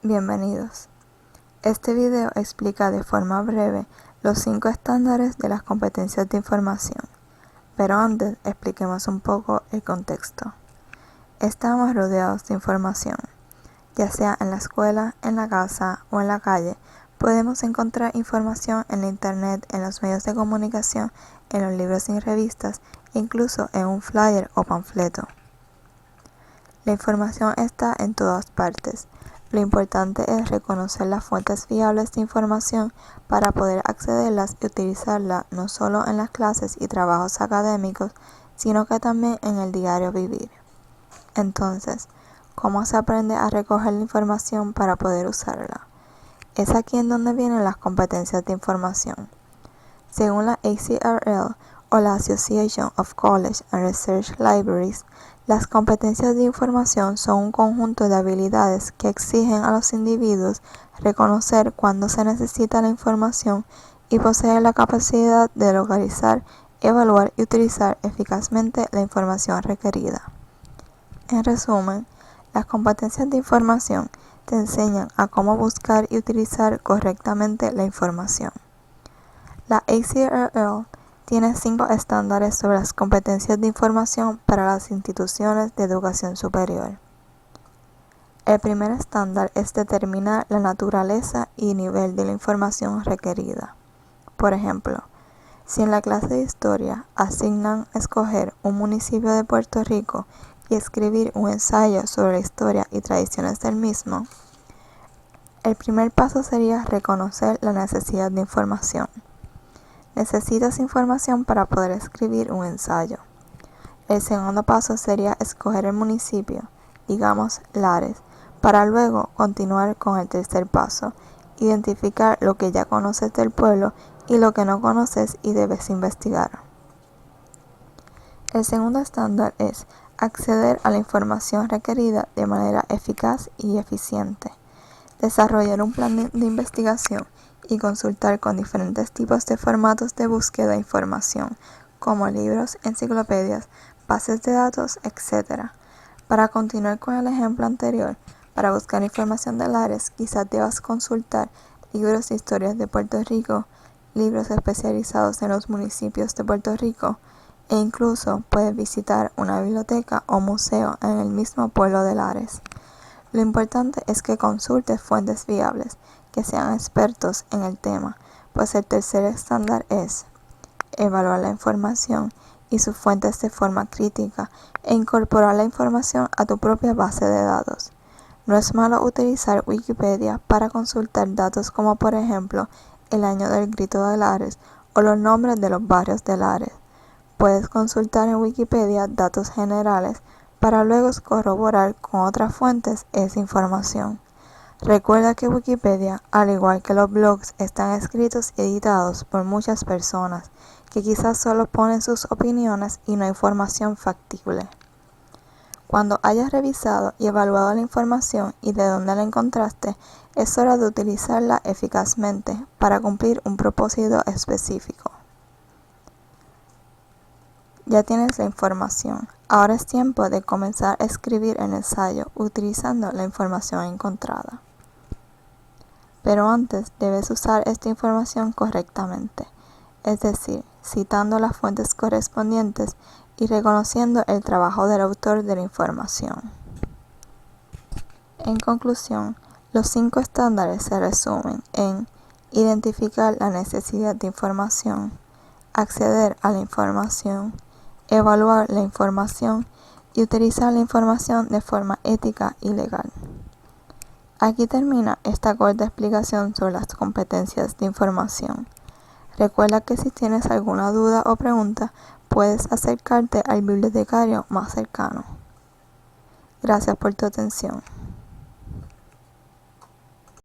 Bienvenidos. Este video explica de forma breve los 5 estándares de las competencias de información, pero antes expliquemos un poco el contexto. Estamos rodeados de información, ya sea en la escuela, en la casa o en la calle. Podemos encontrar información en la internet, en los medios de comunicación, en los libros y revistas, e incluso en un flyer o panfleto. La información está en todas partes. Lo importante es reconocer las fuentes fiables de información para poder accederlas y utilizarla no solo en las clases y trabajos académicos, sino que también en el diario vivir. Entonces, ¿cómo se aprende a recoger la información para poder usarla? Es aquí en donde vienen las competencias de información. Según la ACRL, o la Association of College and Research Libraries, las competencias de información son un conjunto de habilidades que exigen a los individuos reconocer cuándo se necesita la información y poseer la capacidad de localizar, evaluar y utilizar eficazmente la información requerida. En resumen, las competencias de información te enseñan a cómo buscar y utilizar correctamente la información. La ACRL tiene 5 estándares sobre las competencias de información para las instituciones de educación superior. El primer estándar es determinar la naturaleza y nivel de la información requerida. Por ejemplo, si en la clase de historia asignan escoger un municipio de Puerto Rico y escribir un ensayo sobre la historia y tradiciones del mismo, el primer paso sería reconocer la necesidad de información. Necesitas información para poder escribir un ensayo. El segundo paso sería escoger el municipio, digamos Lares, para luego continuar con el tercer paso, identificar lo que ya conoces del pueblo y lo que no conoces y debes investigar. El segundo estándar es acceder a la información requerida de manera eficaz y eficiente. Desarrollar un plan de investigación y consultar con diferentes tipos de formatos de búsqueda de información, como libros, enciclopedias, bases de datos, etc. Para continuar con el ejemplo anterior, para buscar información de Lares, quizás debas consultar libros de historias de Puerto Rico, libros especializados en los municipios de Puerto Rico, e incluso puedes visitar una biblioteca o museo en el mismo pueblo de Lares. Lo importante es que consultes fuentes fiables, que sean expertos en el tema, pues el tercer estándar es evaluar la información y sus fuentes de forma crítica e incorporar la información a tu propia base de datos. No es malo utilizar Wikipedia para consultar datos como por ejemplo el año del grito de Lares o los nombres de los barrios de Lares. Puedes consultar en Wikipedia datos generales para luego corroborar con otras fuentes esa información. Recuerda que Wikipedia, al igual que los blogs, están escritos y editados por muchas personas que quizás solo ponen sus opiniones y no información factible. Cuando hayas revisado y evaluado la información y de dónde la encontraste, es hora de utilizarla eficazmente para cumplir un propósito específico. Ya tienes la información. Ahora es tiempo de comenzar a escribir el ensayo utilizando la información encontrada. Pero antes debes usar esta información correctamente, es decir, citando las fuentes correspondientes y reconociendo el trabajo del autor de la información. En conclusión, los 5 estándares se resumen en identificar la necesidad de información, acceder a la información, evaluar la información y utilizar la información de forma ética y legal. Aquí termina esta corta explicación sobre las competencias de información. Recuerda que si tienes alguna duda o pregunta, puedes acercarte al bibliotecario más cercano. Gracias por tu atención.